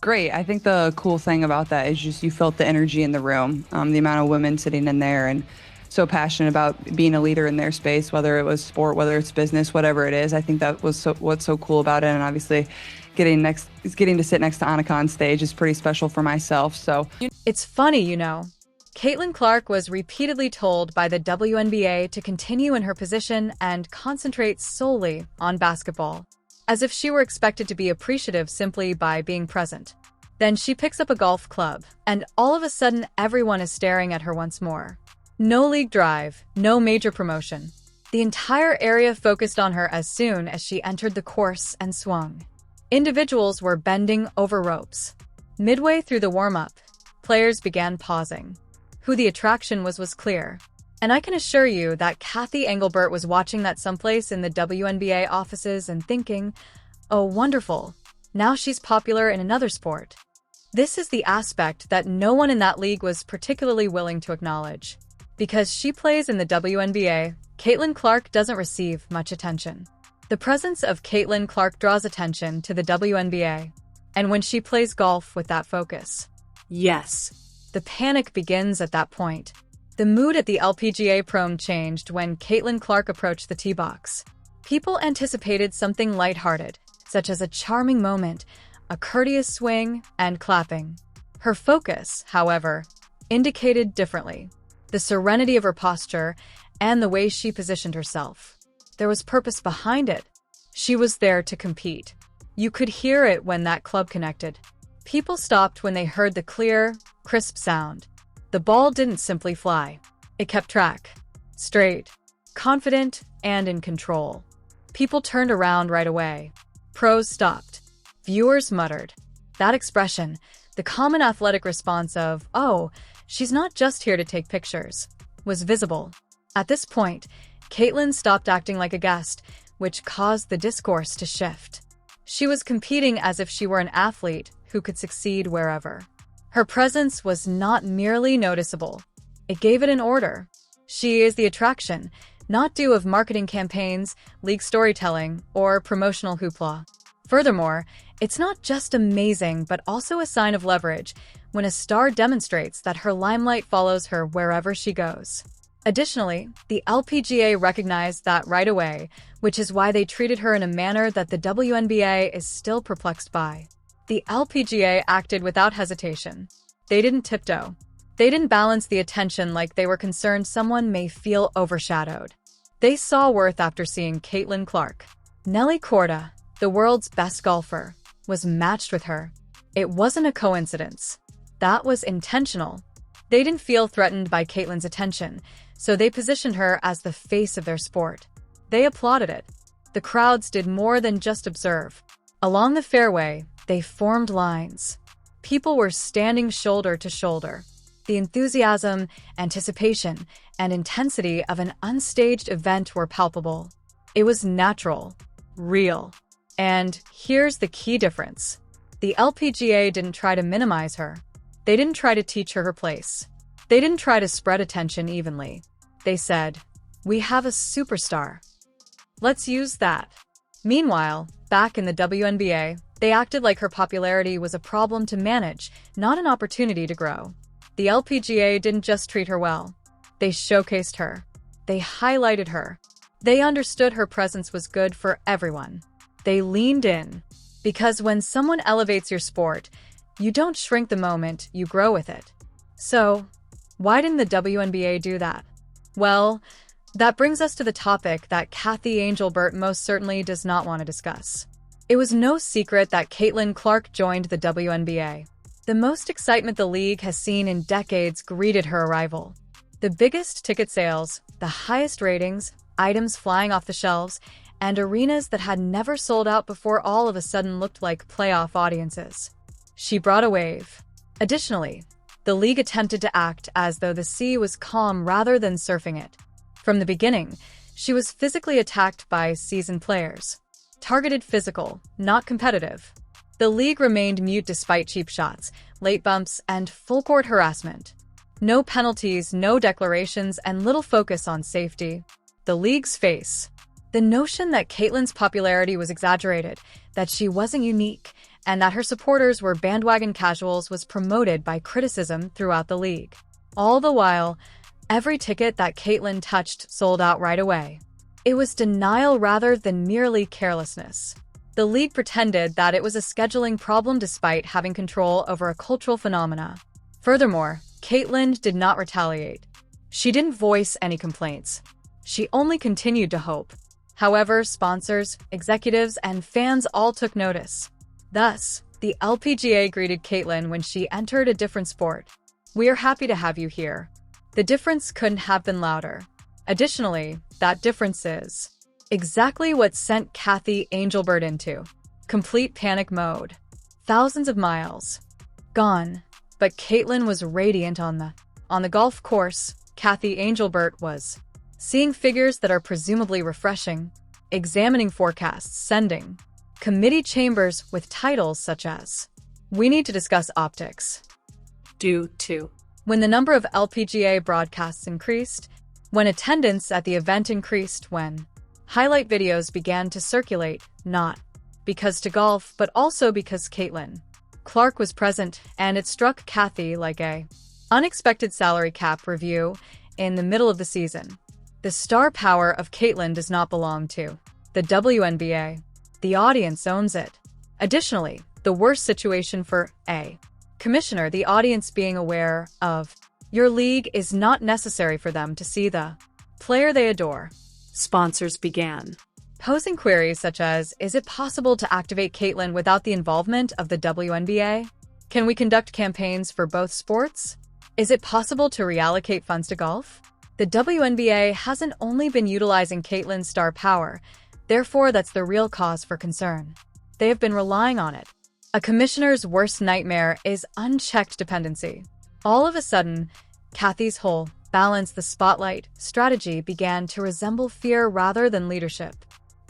Great. I think the cool thing about that is just you felt the energy in the room, the amount of women sitting in there and so passionate about being a leader in their space, whether it was sport, whether it's business, whatever it is. I think that was what's so cool about it. And obviously, getting to sit next to Annika on stage is pretty special for myself. So It's funny, Caitlin Clark was repeatedly told by the WNBA to continue in her position and concentrate solely on basketball, as if she were expected to be appreciative simply by being present. Then she picks up a golf club, and all of a sudden everyone is staring at her once more. No league drive, no major promotion. The entire area focused on her as soon as she entered the course and swung. Individuals were bending over ropes. Midway through the warm-up, players began pausing. Who the attraction was clear. And I can assure you that Kathy Engelbert was watching that someplace in the WNBA offices and thinking, oh, wonderful, now she's popular in another sport. This is the aspect that no one in that league was particularly willing to acknowledge. Because she plays in the WNBA, Caitlin Clark doesn't receive much attention. The presence of Caitlin Clark draws attention to the WNBA. And when she plays golf with that focus, yes, the panic begins at that point. The mood at the LPGA Prom changed when Caitlin Clark approached the tee box. People anticipated something lighthearted, such as a charming moment, a courteous swing, and clapping. Her focus, however, indicated differently. The serenity of her posture and the way she positioned herself. There was purpose behind it. She was there to compete. You could hear it when that club connected. People stopped when they heard the clear, crisp sound. The ball didn't simply fly. It kept track. Straight, confident, and in control. People turned around right away. Pros stopped. Viewers muttered. That expression, the common athletic response of, oh, she's not just here to take pictures, was visible. At this point, Caitlin stopped acting like a guest, which caused the discourse to shift. She was competing as if she were an athlete who could succeed wherever. Her presence was not merely noticeable. It gave it an order. She is the attraction, not due of marketing campaigns, league storytelling, or promotional hoopla. Furthermore, it's not just amazing but also a sign of leverage when a star demonstrates that her limelight follows her wherever she goes. Additionally, the LPGA recognized that right away, which is why they treated her in a manner that the WNBA is still perplexed by. The LPGA acted without hesitation. They didn't tiptoe. They didn't balance the attention like they were concerned someone may feel overshadowed. They saw worth after seeing Caitlin Clark. Nelly Korda, the world's best golfer, was matched with her. It wasn't a coincidence. That was intentional. They didn't feel threatened by Caitlin's attention, so they positioned her as the face of their sport. They applauded it. The crowds did more than just observe. Along the fairway, they formed lines. People were standing shoulder to shoulder. The enthusiasm, anticipation, and intensity of an unstaged event were palpable. It was natural, real. And here's the key difference. The LPGA didn't try to minimize her. They didn't try to teach her her place. They didn't try to spread attention evenly. They said, we have a superstar. Let's use that. Meanwhile, back in the WNBA, they acted like her popularity was a problem to manage, not an opportunity to grow. The LPGA didn't just treat her well. They showcased her. They highlighted her. They understood her presence was good for everyone. They leaned in. Because when someone elevates your sport, you don't shrink the moment, you grow with it. So, why didn't the WNBA do that? Well, that brings us to the topic that Kathy Engelbert most certainly does not want to discuss. It was no secret that Caitlin Clark joined the WNBA. The most excitement the league has seen in decades greeted her arrival. The biggest ticket sales, the highest ratings, items flying off the shelves, and arenas that had never sold out before all of a sudden looked like playoff audiences. She brought a wave. Additionally, the league attempted to act as though the sea was calm rather than surfing it. From the beginning, she was physically attacked by seasoned players. Targeted physical, not competitive. The league remained mute despite cheap shots, late bumps, and full-court harassment. No penalties, no declarations, and little focus on safety. The league's face. The notion that Caitlin's popularity was exaggerated, that she wasn't unique, and that her supporters were bandwagon casuals was promoted by criticism throughout the league. All the while, every ticket that Caitlin touched sold out right away. It was denial rather than merely carelessness. The league pretended that it was a scheduling problem despite having control over a cultural phenomena. Furthermore, Caitlin did not retaliate. She didn't voice any complaints. She only continued to hope. However, sponsors, executives, and fans all took notice. Thus, the LPGA greeted Caitlin when she entered a different sport. "We are happy to have you here." The difference couldn't have been louder. Additionally, that difference is exactly what sent Kathy Angelbert into complete panic mode. Thousands of miles gone, but Caitlin was radiant on the golf course. Kathy Angelbert was seeing figures that are presumably refreshing, examining forecasts, sending committee chambers with titles such as "We need to discuss optics." Due to when the number of LPGA broadcasts increased, when attendance at the event increased, when highlight videos began to circulate, not because to golf, but also because Caitlin Clark was present, and it struck Kathy like a unexpected salary cap review in the middle of the season. The star power of Caitlin does not belong to the WNBA. The audience owns it. Additionally, the worst situation for a commissioner, the audience being aware of your league, is not necessary for them to see the player they adore. Sponsors began posing queries such as, is it possible to activate Caitlin without the involvement of the WNBA? Can we conduct campaigns for both sports? Is it possible to reallocate funds to golf? The WNBA hasn't only been utilizing Caitlin's star power, therefore that's the real cause for concern. They have been relying on it. A commissioner's worst nightmare is unchecked dependency. All of a sudden, Kathy's whole balance the spotlight strategy began to resemble fear rather than leadership.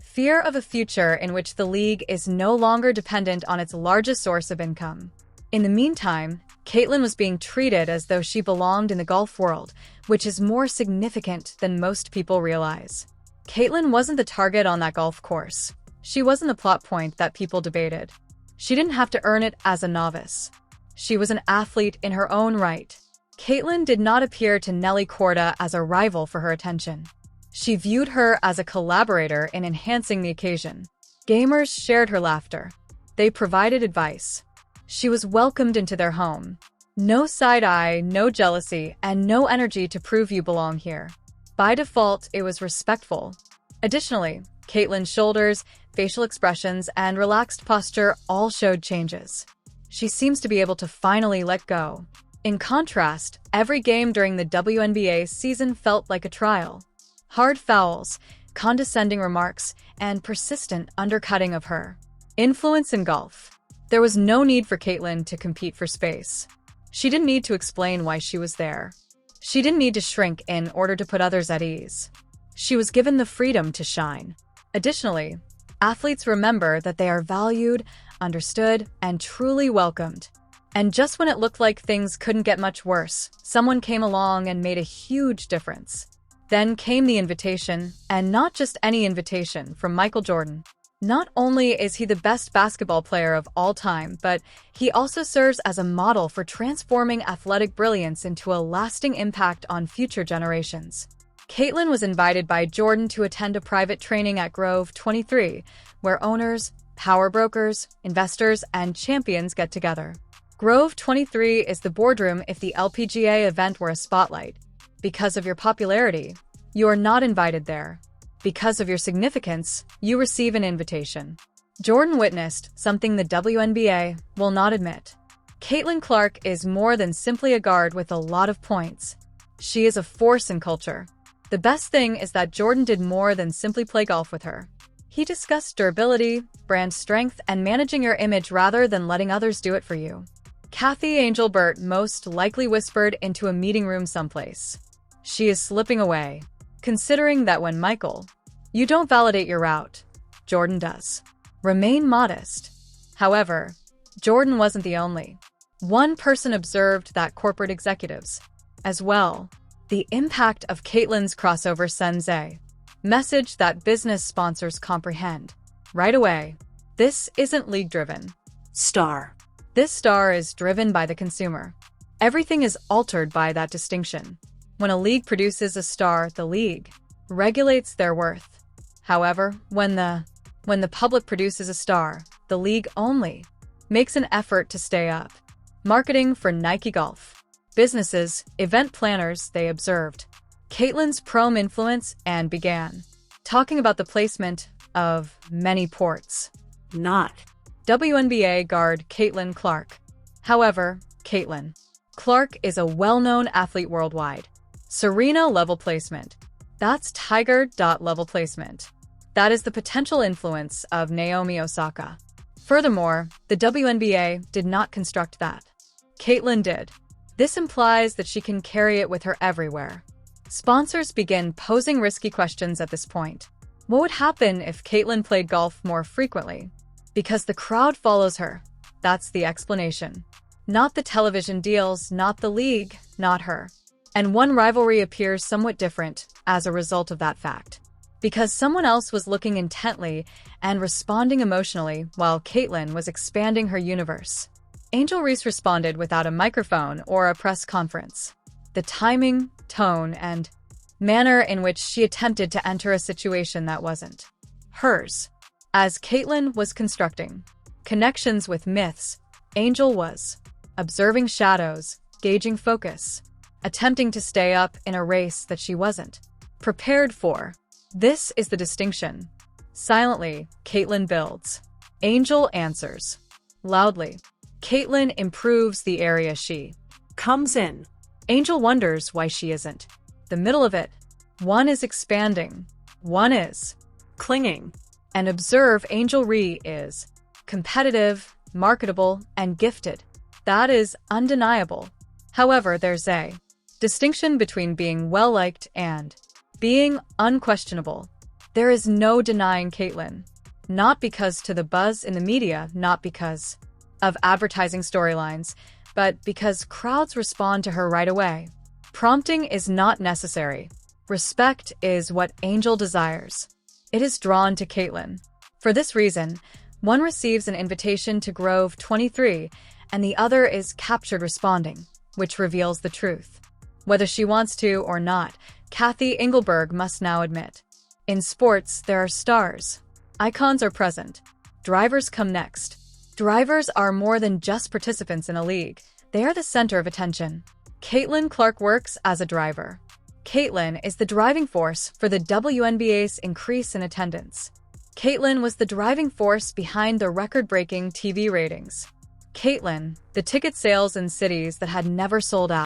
Fear of a future in which the league is no longer dependent on its largest source of income. In the meantime, Caitlin was being treated as though she belonged in the golf world, which is more significant than most people realize. Caitlin wasn't the target on that golf course. She wasn't the plot point that people debated. She didn't have to earn it as a novice. She was an athlete in her own right. Caitlin did not appear to Nelly Korda as a rival for her attention. She viewed her as a collaborator in enhancing the occasion. Gamers shared her laughter. They provided advice. She was welcomed into their home. No side-eye, no jealousy, and no energy to prove you belong here. By default, it was respectful. Additionally, Caitlin's shoulders, facial expressions, and relaxed posture all showed changes. She seems to be able to finally let go. In contrast, every game during the WNBA season felt like a trial. Hard fouls, condescending remarks, and persistent undercutting of her influence in golf. There was no need for Caitlin to compete for space. She didn't need to explain why she was there. She didn't need to shrink in order to put others at ease. She was given the freedom to shine. Additionally, athletes remember that they are valued, understood, and truly welcomed. And just when it looked like things couldn't get much worse, someone came along and made a huge difference. Then came the invitation, and not just any invitation, from Michael Jordan. Not only is he the best basketball player of all time, but he also serves as a model for transforming athletic brilliance into a lasting impact on future generations. Caitlin was invited by Jordan to attend a private training at Grove 23, where owners, power brokers, investors, and champions get together. Grove 23 is the boardroom if the LPGA event were a spotlight. Because of your popularity, you are not invited there. Because of your significance, you receive an invitation. Jordan witnessed something the WNBA will not admit. Caitlin Clark is more than simply a guard with a lot of points. She is a force in culture. The best thing is that Jordan did more than simply play golf with her. He discussed durability, brand strength, and managing your image rather than letting others do it for you. Kathy Angelbert most likely whispered into a meeting room someplace. She is slipping away, considering that when Michael, you don't validate your route, Jordan does. Remain modest. However, Jordan wasn't the only. One person observed that corporate executives, as well. The impact of Caitlin's crossover sends a message that business sponsors comprehend right away. This isn't league-driven. Star. This star is driven by the consumer. Everything is altered by that distinction. When a league produces a star, the league regulates their worth. However, when the public produces a star, the league only makes an effort to stay up. Marketing for Nike Golf. Businesses, event planners, they observed Caitlyn's prom influence and began talking about the placement of many ports. Not. WNBA guard Caitlin Clark. However, Caitlin Clark is a well-known athlete worldwide. Serena-level placement. That's Tiger.level placement. That is the potential influence of Naomi Osaka. Furthermore, the WNBA did not construct that. Caitlyn did. This implies that she can carry it with her everywhere. Sponsors begin posing risky questions at this point. What would happen if Caitlyn played golf more frequently? Because the crowd follows her. That's the explanation. Not the television deals, not the league, not her. And one rivalry appears somewhat different as a result of that fact. Because someone else was looking intently and responding emotionally while Caitlyn was expanding her universe. Angel Reese responded without a microphone or a press conference. The timing, tone, and manner in which she attempted to enter a situation that wasn't hers. As Caitlyn was constructing connections with myths, Angel was observing shadows, gauging focus, attempting to stay up in a race that she wasn't prepared for. This is the distinction. Silently, Caitlyn builds. Angel answers. Loudly, Caitlyn improves the area she Comes in. Angel wonders why she isn't. The middle of it. One is expanding. One is Clinging. and observe Angel Ree is competitive, marketable, and gifted. That is undeniable. However, there's a distinction between being well-liked and being unquestionable. There is no denying Caitlyn. Not because to the buzz in the media, not because of advertising storylines, but because crowds respond to her right away. Prompting is not necessary. Respect is what Angel desires. It is drawn to Caitlyn. For this reason, one receives an invitation to Grove 23, and the other is captured responding, which reveals the truth. Whether she wants to or not, Kathy Engelberg must now admit. In sports, there are stars. Icons are present. Drivers come next. Drivers are more than just participants in a league. They are the center of attention. Caitlyn Clark works as a driver. Caitlyn is the driving force for the WNBA's increase in attendance. Caitlyn was the driving force behind the record-breaking TV ratings. Caitlyn, the ticket sales in cities that had never sold out.